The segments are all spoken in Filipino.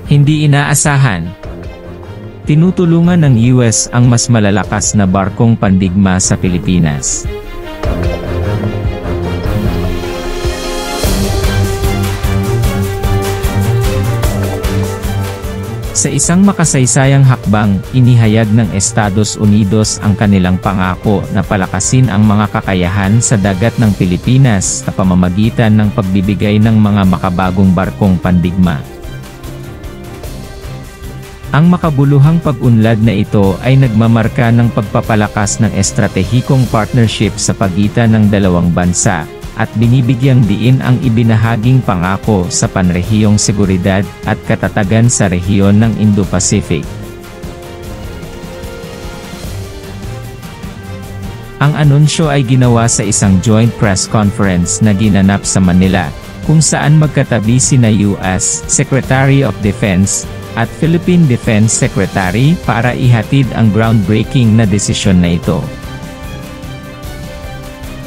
Hindi inaasahan. Tinutulungan ng US ang mas malalakas na barkong pandigma sa Pilipinas. Sa isang makasaysayang hakbang, inihayag ng Estados Unidos ang kanilang pangako na palakasin ang mga kakayahan sa dagat ng Pilipinas sa pamamagitan ng pagbibigay ng mga makabagong barkong pandigma. Ang makabuluhang pag-unlad na ito ay nagmamarka ng pagpapalakas ng estratehikong partnership sa pagitan ng dalawang bansa, at binibigyang diin ang ibinahaging pangako sa panrehiyong seguridad at katatagan sa rehiyon ng Indo-Pacific. Ang anunsyo ay ginawa sa isang joint press conference na ginanap sa Manila, kung saan magkatabi sina US Secretary of Defense at Philippine Defense Secretary para ihatid ang groundbreaking na desisyon na ito.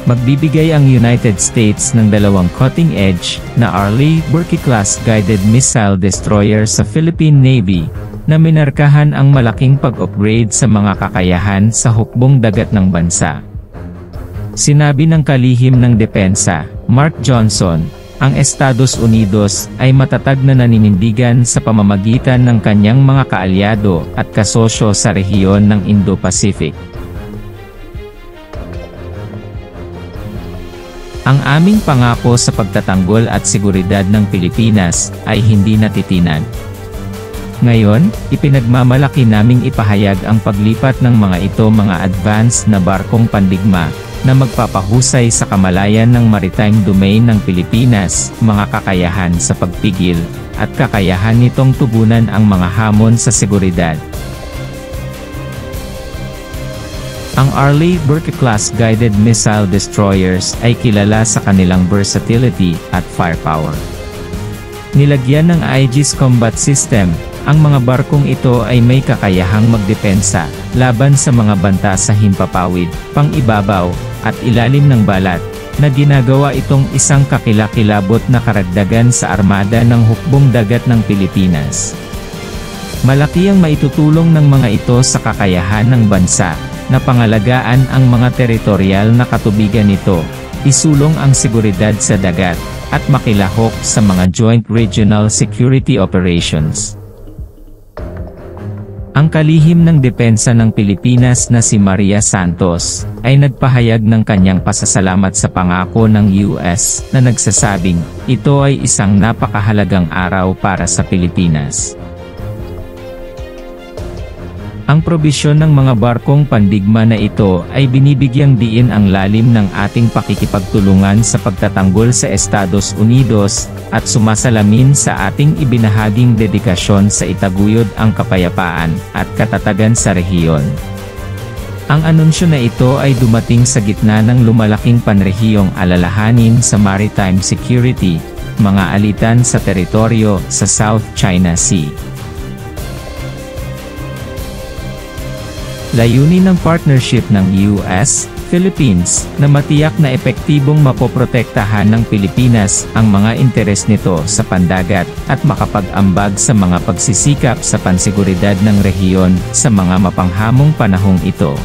Magbibigay ang United States ng dalawang cutting-edge na Arleigh-Burke-class guided missile destroyer sa Philippine Navy, na minarkahan ang malaking pag-upgrade sa mga kakayahan sa hukbong dagat ng bansa. Sinabi ng kalihim ng depensa, Mark Johnson, ang Estados Unidos ay matatag na naninindigan sa pamamagitan ng kanyang mga kaalyado at kasosyo sa rehiyon ng Indo-Pacific. Ang aming pangako sa pagtatanggol at seguridad ng Pilipinas ay hindi natitinag. Ngayon, ipinagmamalaki naming ipahayag ang paglipat ng mga advanced na barkong pandigma, na magpapahusay sa kamalayan ng maritime domain ng Pilipinas, mga kakayahan sa pagpigil, at kakayahan nitong tugunan ang mga hamon sa seguridad. Ang Arleigh-Burke-class guided missile destroyers ay kilala sa kanilang versatility at firepower. Nilagyan ng Aegis Combat System, ang mga barkong ito ay may kakayahang magdepensa laban sa mga banta sa himpapawid, pang-ibabaw, at ilalim ng balat, na ginagawa itong isang kakilakilabot na karagdagan sa armada ng hukbong dagat ng Pilipinas. Malaki ang maitutulong ng mga ito sa kakayahan ng bansa, na pangalagaan ang mga teritoryal na katubigan nito, isulong ang seguridad sa dagat, at makilahok sa mga joint regional security operations. Ang kalihim ng depensa ng Pilipinas na si Maria Santos, ay nagpahayag ng kanyang pasasalamat sa pangako ng US, na nagsasabing, ito ay isang napakahalagang araw para sa Pilipinas. Ang probisyon ng mga barkong pandigma na ito ay binibigyang diin ang lalim ng ating pakikipagtulungan sa pagtatanggol sa Estados Unidos, at sumasalamin sa ating ibinahaging dedikasyon sa itaguyod ang kapayapaan at katatagan sa rehiyon. Ang anunsyo na ito ay dumating sa gitna ng lumalaking panrehiyong alalahanin sa maritime security, mga alitan sa teritoryo sa South China Sea. Layunin ng partnership ng US, Philippines, na matiyak na epektibong mapoprotektahan ng Pilipinas ang mga interes nito sa pandagat, at makapag-ambag sa mga pagsisikap sa pansiguridad ng rehiyon sa mga mapanghamong panahong ito.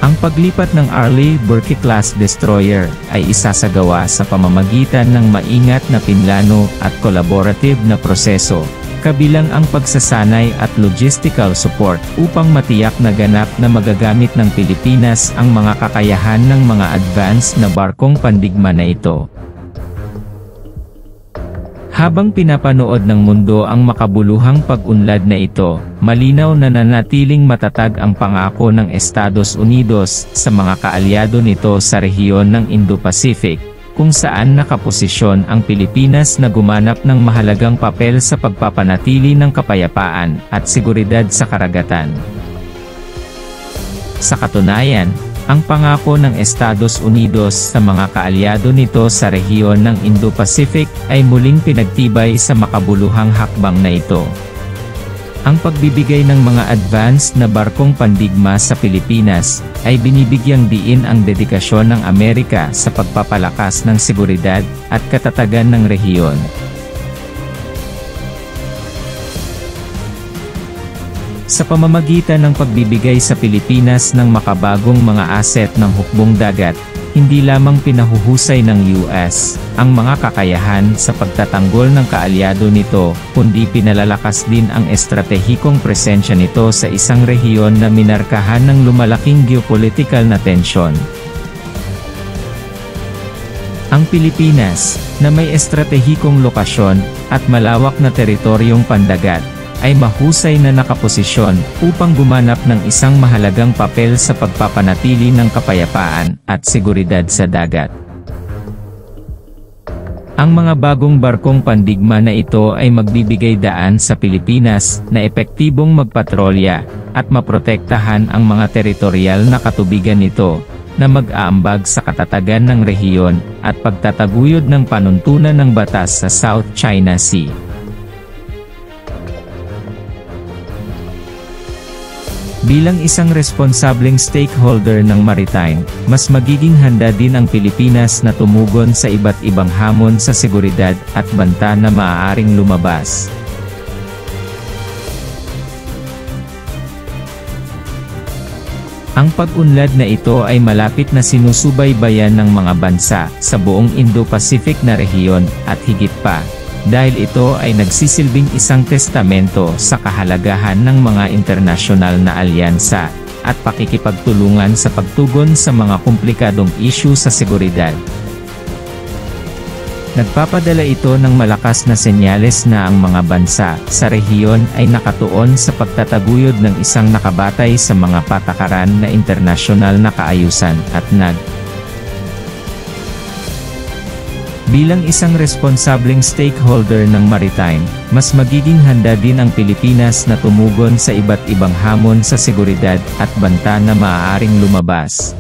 Ang paglipat ng Arleigh-Burke-class destroyer ay isasagawa sa pamamagitan ng maingat na pinlano at collaborative na proseso, kabilang ang pagsasanay at logistical support upang matiyak na ganap na magagamit ng Pilipinas ang mga kakayahan ng mga advanced na barkong pandigma na ito. Habang pinapanood ng mundo ang makabuluhang pag-unlad na ito, malinaw na nanatiling matatag ang pangako ng Estados Unidos sa mga kaalyado nito sa rehiyon ng Indo-Pacific, kung saan nakaposisyon ang Pilipinas na gumanap ng mahalagang papel sa pagpapanatili ng kapayapaan at seguridad sa karagatan. Sa katunayan, ang pangako ng Estados Unidos sa mga kaalyado nito sa rehiyon ng Indo-Pacific ay muling pinagtibay sa makabuluhang hakbang na ito. Ang pagbibigay ng mga advanced na barkong pandigma sa Pilipinas ay binibigyang diin ang dedikasyon ng Amerika sa pagpapalakas ng seguridad at katatagan ng rehiyon. Sa pamamagitan ng pagbibigay sa Pilipinas ng makabagong mga asset ng hukbong dagat, hindi lamang pinahuhusay ng US ang mga kakayahan sa pagtatanggol ng kaalyado nito, kundi pinalalakas din ang estratehikong presensya nito sa isang rehiyon na minarkahan ng lumalaking geopolitical na tensyon. Ang Pilipinas, na may estratehikong lokasyon at malawak na teritoryong pandagat, ay mahusay na nakaposisyon upang gumanap ng isang mahalagang papel sa pagpapanatili ng kapayapaan at seguridad sa dagat. Ang mga bagong barkong pandigma na ito ay magbibigay daan sa Pilipinas na epektibong magpatrolya at maprotektahan ang mga teritoryal na katubigan nito, na mag-aambag sa katatagan ng rehiyon at pagtataguyod ng panuntunan ng batas sa South China Sea. Bilang isang responsableng stakeholder ng maritime, mas magiging handa din ang Pilipinas na tumugon sa iba't ibang hamon sa seguridad at banta na maaaring lumabas. Ang pag-unlad na ito ay malapit na sinusubaybayan ng mga bansa sa buong Indo-Pacific na rehiyon, at higit pa, dahil ito ay nagsisilbing isang testamento sa kahalagahan ng mga internasyonal na alyansa, at pakikipagtulungan sa pagtugon sa mga komplikadong isyu sa seguridad. Nagpapadala ito ng malakas na senyales na ang mga bansa sa rehiyon ay nakatuon sa pagtataguyod ng isang nakabatay sa mga patakaran na internasyonal na kaayusan at Bilang isang responsableng stakeholder ng maritime, mas magiging handa din ang Pilipinas na tumugon sa iba't ibang hamon sa seguridad at banta na maaaring lumabas.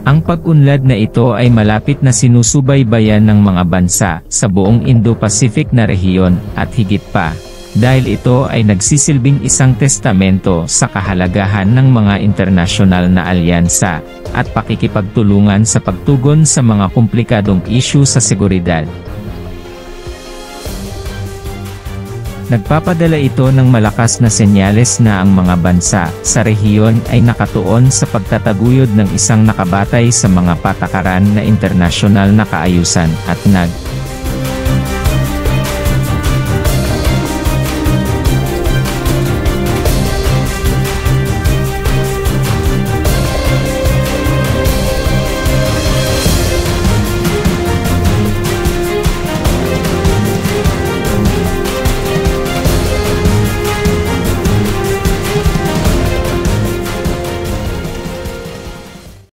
Ang pag-unlad na ito ay malapit na sinusubaybayan ng mga bansa sa buong Indo-Pacific na rehiyon, at higit pa, dahil ito ay nagsisilbing isang testamento sa kahalagahan ng mga internasyonal na alyansa, at pakikipagtulungan sa pagtugon sa mga komplikadong isyu sa seguridad. Nagpapadala ito ng malakas na senyales na ang mga bansa sa rehiyon ay nakatuon sa pagtataguyod ng isang nakabatay sa mga patakaran na internasyonal na kaayusan at